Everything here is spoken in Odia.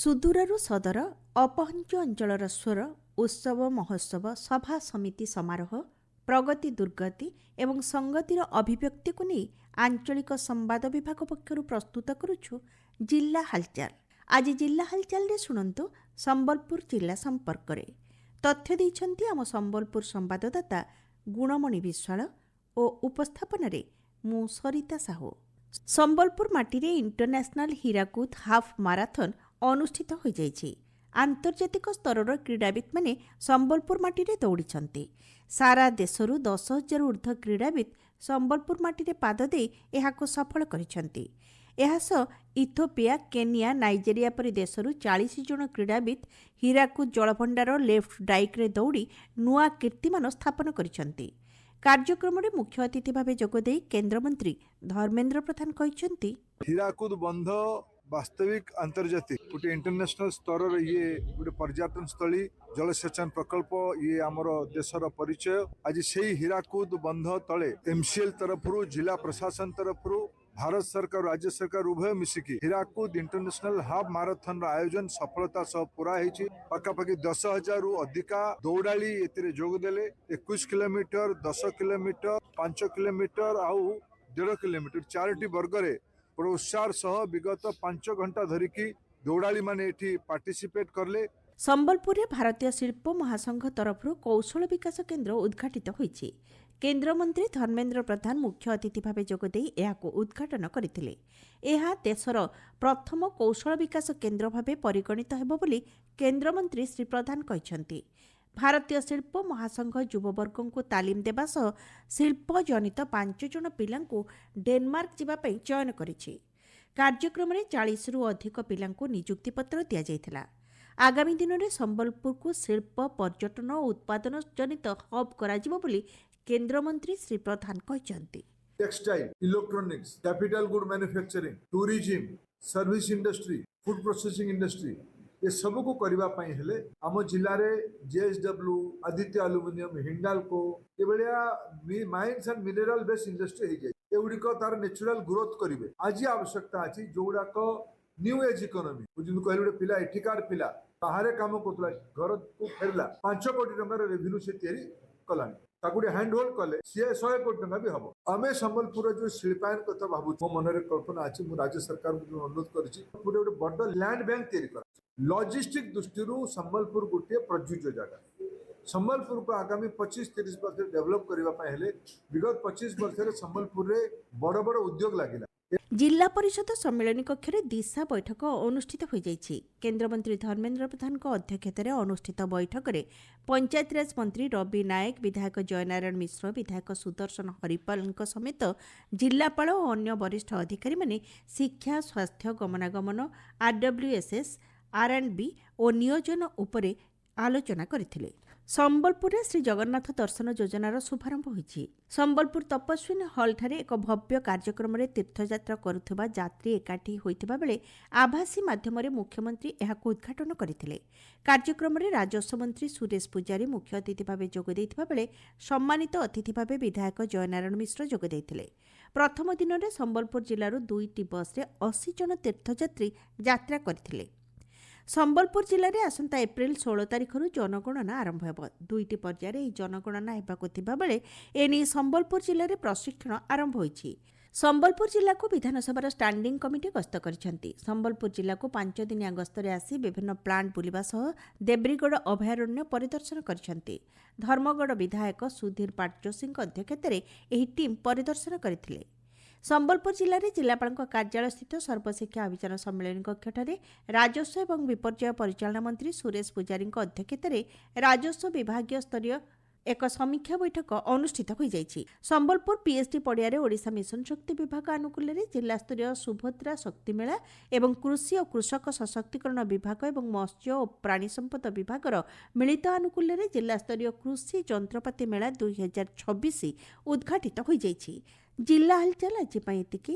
ସୁଦୂରରୁ ସଦର ଅପହଞ୍ଚ ଅଞ୍ଚଳର ସ୍ୱର ଉତ୍ସବ ମହୋତ୍ସବ ସଭା ସମିତି ସମାରୋହ ପ୍ରଗତି ଦୁର୍ଗତି ଏବଂ ସଂଗତିର ଅଭିବ୍ୟକ୍ତିକୁ ନେଇ ଆଞ୍ଚଳିକ ସମ୍ବାଦ ବିଭାଗ ପକ୍ଷରୁ ପ୍ରସ୍ତୁତ କରୁଛୁ ଜିଲ୍ଲା ହାଲଚାଲ। ଆଜି ଜିଲ୍ଲା ହାଲଚାଲରେ ଶୁଣନ୍ତୁ ସମ୍ବଲପୁର ଜିଲ୍ଲା ସମ୍ପର୍କରେ। ତଥ୍ୟ ଦେଇଛନ୍ତି ଆମ ସମ୍ବଲପୁର ସମ୍ବାଦଦାତା ଗୁଣମଣି ବିଶ୍ୱାଳ ଓ ଉପସ୍ଥାପନାରେ ମୁଁ ସରିତା ସାହୁ। ସମ୍ବଲପୁର ମାଟିରେ ଇଣ୍ଟରନ୍ୟାସନାଲ ହୀରାକୁଦ ହାଫ୍ ମାରାଥନ୍ ଅନୁଷ୍ଠିତ ହୋଇଯାଇଛି। ଆନ୍ତର୍ଜାତିକ ସ୍ତରର କ୍ରୀଡ଼ାବିତ୍ମାନେ ସମ୍ବଲପୁର ମାଟିରେ ଦୌଡ଼ିଛନ୍ତି। ସାରା ଦେଶରୁ 10,000 ଊର୍ଦ୍ଧ୍ୱ କ୍ରୀଡ଼ାବିତ୍ ସମ୍ବଲପୁର ମାଟିରେ ପାଦ ଦେଇ ଏହାକୁ ସଫଳ କରିଛନ୍ତି। ଏହାସହ ଇଥିଓପିଆ, କେନିଆ, ନାଇଜେରିଆ ପରି ଦେଶରୁ 40 ଜଣ କ୍ରୀଡ଼ାବିତ୍ ହୀରାକୁଦ ଜଳଭଣ୍ଡାର ଲେଫ୍ଟ ଡାଇକ୍ରେ ଦୌଡ଼ି ନୂଆ କୀର୍ତ୍ତିମାନ ସ୍ଥାପନ କରିଛନ୍ତି। କାର୍ଯ୍ୟକ୍ରମରେ ମୁଖ୍ୟ ଅତିଥି ଭାବେ ଯୋଗଦେଇ କେନ୍ଦ୍ରମନ୍ତ୍ରୀ ଧର୍ମେନ୍ଦ୍ର ପ୍ରଧାନ କହିଛନ୍ତି, ହୀରାକୁଦ ବନ୍ଧ वास्तविक आंतर्जातिक गोटे इंटरनेशनल स्तर ये गोटे पर्यटन स्थली जलसेचन प्रकल्प ये आमर देशर परिचय। आज से हीराकुद बंध तले MCL तरफ जिला प्रशासन तरफ भारत सरकार राज्य सरकार उभय मिसिकी हीराकुद इंटरनेशनल हाफ माराथन आयोजन सफलता सह पूरा होती। पाखापाखि 10,000 रु अधिका दौड़ाली जोगदेले। 21 किलोमीटर 10 किलोमीटर 5 किलोमीटर आउ 1.5 किलोमीटर 4टी वर्गरे प्रोत्साह सह विगत 5 घंटा धरिकी दौड़ाली माने एठी पार्टिसिपेट करले। ସମ୍ବଲପୁରରେ ଭାରତୀୟ ଶିଳ୍ପ ମହାସଂଘ ତରଫରୁ କୌଶଳ ବିକାଶ କେନ୍ଦ୍ର ଉଦ୍ଘାଟିତ ହୋଇଛି। କେନ୍ଦ୍ରମନ୍ତ୍ରୀ ଧର୍ମେନ୍ଦ୍ର ପ୍ରଧାନ ମୁଖ୍ୟ ଅତିଥି ଭାବେ ଯୋଗଦେଇ ଏହାକୁ ଉଦ୍ଘାଟନ କରିଥିଲେ। ଏହା ଦେଶର ପ୍ରଥମ କୌଶଳ ବିକାଶ କେନ୍ଦ୍ର ଭାବେ ପରିଗଣିତ ହେବ ବୋଲି କେନ୍ଦ୍ରମନ୍ତ୍ରୀ ଶ୍ରୀ ପ୍ରଧାନ କହିଛନ୍ତି। ଭାରତୀୟ ଶିଳ୍ପ ମହାସଂଘ ଯୁବବର୍ଗଙ୍କୁ ତାଲିମ ଦେବା ସହ ଶିଳ୍ପ ଜନିତ 5 ଜଣ ପିଲାଙ୍କୁ ଡେନମାର୍କ ଯିବା ପାଇଁ ଚୟନ କରିଛି। କାର୍ଯ୍ୟକ୍ରମରେ 40ରୁ ଅଧିକ ପିଲାଙ୍କୁ ନିଯୁକ୍ତିପତ୍ର ଦିଆଯାଇଥିଲା। ଆଗାମୀ ଦିନରେ ସମ୍ବଲପୁରକୁ ଶିଳ୍ପ ପର୍ଯ୍ୟଟନ ଓ ଉତ୍ପାଦନ ଜନିତ ହବ୍ କରାଯିବ ବୋଲି କେନ୍ଦ୍ରମନ୍ତ୍ରୀ ଶ୍ରୀ ପ୍ରଧାନ କହିଛନ୍ତି। Textile, electronics, capital good manufacturing, tourism, service industry, food processing industry ये सब को करबा पई हेले आम जिल्ला रे JSW, आदित्य एल्युमिनियम, हिंडाल्को ये बलिया mines and mineral based industry हे जाय। एउडिको तार नेचुरल ग्रोथ करिवे। आज आवश्यकता अछि जोडा को न्यू एज इकोनॉमी बुझिन कहले पिला एठिकार पिला बाहर काम करतला घर को फेरला 5 कोटी टंका रेवेन्यू से तयारी कलानी ताकुडे हैंड होल्ड कले सी 100 कोटी टंका भी हबो। आमे संबलपुर जो शिल्पायन कथा भाबु मो मनरे कल्पना अछि। मु राज्य सरकार को अनुरोध करछि पुरे गोटे बड़ लैंड बैंक तयारी कर। लॉजिस्टिक दृष्टि संबलपुर गोटे प्रजुज्य जगह। संबलपुर को आगामी 25-30 वर्ष डेवलप करबा हेले विगत 25 वर्ष संबलपुर रे बड़ बड़ उद्योग लागिला। जिला परिषद सम्मेलन कक्ष दिशा बैठक अनुष्ठित हो जाइछि। केन्द्रमंत्री धर्मेन्द्र प्रधान अध्यक्षतार अनुष्ठित बैठक में पंचायतराज मंत्री रवि नायक, विधायक जयनारायण मिश्र, विधायक सुदर्शन हरिपाल समेत जिलापाल और अन्य वरिष्ठ अधिकारी माने शिक्षा, स्वास्थ्य, गमनागमन, RWSS, R&B और नियोजन उपरे आलोचना करथिले। ସମ୍ବଲପୁରରେ ଶ୍ରୀ ଜଗନ୍ନାଥ ଦର୍ଶନ ଯୋଜନାର ଶୁଭାରମ୍ଭ ହୋଇଛି। ସମ୍ବଲପୁର ତପସ୍ୱିନୀ ହଲ୍ଠାରେ ଏକ ଭବ୍ୟ କାର୍ଯ୍ୟକ୍ରମରେ ତୀର୍ଥଯାତ୍ରା କରୁଥିବା ଯାତ୍ରୀ ଏକାଠି ହୋଇଥିବା ବେଳେ ଆଭାସୀ ମାଧ୍ୟମରେ ମୁଖ୍ୟମନ୍ତ୍ରୀ ଏହାକୁ ଉଦ୍ଘାଟନ କରିଥିଲେ। କାର୍ଯ୍ୟକ୍ରମରେ ରାଜସ୍ୱ ମନ୍ତ୍ରୀ ସୁରେଶ ପୂଜାରୀ ମୁଖ୍ୟ ଅତିଥି ଭାବେ ଯୋଗ ଦେଇଥିବା ବେଳେ ସମ୍ମାନିତ ଅତିଥି ଭାବେ ବିଧାୟକ ଜୟନାରାୟଣ ମିଶ୍ର ଯୋଗ ଦେଇଥିଲେ। ପ୍ରଥମ ଦିନରେ ସମ୍ବଲପୁର ଜିଲ୍ଲାରୁ 2ଟି ବସ୍ରେ 80 ଜଣ ତୀର୍ଥଯାତ୍ରୀ ଯାତ୍ରା କରିଥିଲେ। ସମ୍ବଲପୁର ଜିଲ୍ଲାରେ ଆସନ୍ତା ଏପ୍ରିଲ 16 ତାରିଖରୁ ଜନଗଣନା ଆରମ୍ଭ ହେବ। 2ଟି ପର୍ଯ୍ୟାୟରେ ଏହି ଜନଗଣନା ହେବାକୁ ଥିବା ବେଳେ ଏନେଇ ସମ୍ବଲପୁର ଜିଲ୍ଲାରେ ପ୍ରଶିକ୍ଷଣ ଆରମ୍ଭ ହୋଇଛି। ସମ୍ବଲପୁର ଜିଲ୍ଲାକୁ ବିଧାନସଭାର ଷ୍ଟାଣ୍ଡିଂ କମିଟି ଗସ୍ତ କରିଛନ୍ତି। ସମ୍ବଲପୁର ଜିଲ୍ଲାକୁ 5 ଦିନିଆ ଗସ୍ତରେ ଆସି ବିଭିନ୍ନ ପ୍ଲାଣ୍ଟ ବୁଲିବା ସହ ଦେବ୍ରିଗଡ଼ ଅଭୟାରଣ୍ୟ ପରିଦର୍ଶନ କରିଛନ୍ତି। ଧର୍ମଗଡ଼ ବିଧାୟକ ସୁଧୀର ପାଟଜୋଶୀଙ୍କ ଅଧ୍ୟକ୍ଷତାରେ ଏହି ଟିମ୍ ପରିଦର୍ଶନ କରିଥିଲେ। ସମ୍ବଲପୁର ଜିଲ୍ଲାରେ ଜିଲ୍ଲାପାଳଙ୍କ କାର୍ଯ୍ୟାଳୟସ୍ଥିତ ସର୍ବଶିକ୍ଷା ଅଭିଯାନ ସମ୍ମିଳନୀ କକ୍ଷଠାରେ ରାଜସ୍ୱ ଏବଂ ବିପର୍ଯ୍ୟୟ ପରିଚାଳନା ମନ୍ତ୍ରୀ ସୁରେଶ ପୂଜାରୀଙ୍କ ଅଧ୍ୟକ୍ଷତାରେ ରାଜସ୍ୱ ବିଭାଗୀୟ ସ୍ତରୀୟ ଏକ ସମୀକ୍ଷା ବୈଠକ ଅନୁଷ୍ଠିତ ହୋଇଯାଇଛି। ସମ୍ବଲପୁର PSD ପଡ଼ିଆରେ ଓଡ଼ିଶା ମିଶନ ଶକ୍ତି ବିଭାଗ ଆନୁକୂଲ୍ୟରେ ଜିଲ୍ଲାସ୍ତରୀୟ ସୁଭଦ୍ରା ଶକ୍ତି ମେଳା ଏବଂ କୃଷି ଓ କୃଷକ ସଶକ୍ତିକରଣ ବିଭାଗ ଏବଂ ମତ୍ସ୍ୟ ଓ ପ୍ରାଣୀ ସମ୍ପଦ ବିଭାଗର ମିଳିତ ଆନୁକୂଲ୍ୟରେ ଜିଲ୍ଲାସ୍ତରୀୟ କୃଷି ଯନ୍ତ୍ରପାତି ମେଳା 2026 ଉଦ୍ଘାଟିତ ହୋଇଯାଇଛି। ଜିଲ୍ଲା ହାଲଚାଲ ଆଜି ପାଇଁ ଏତିକି।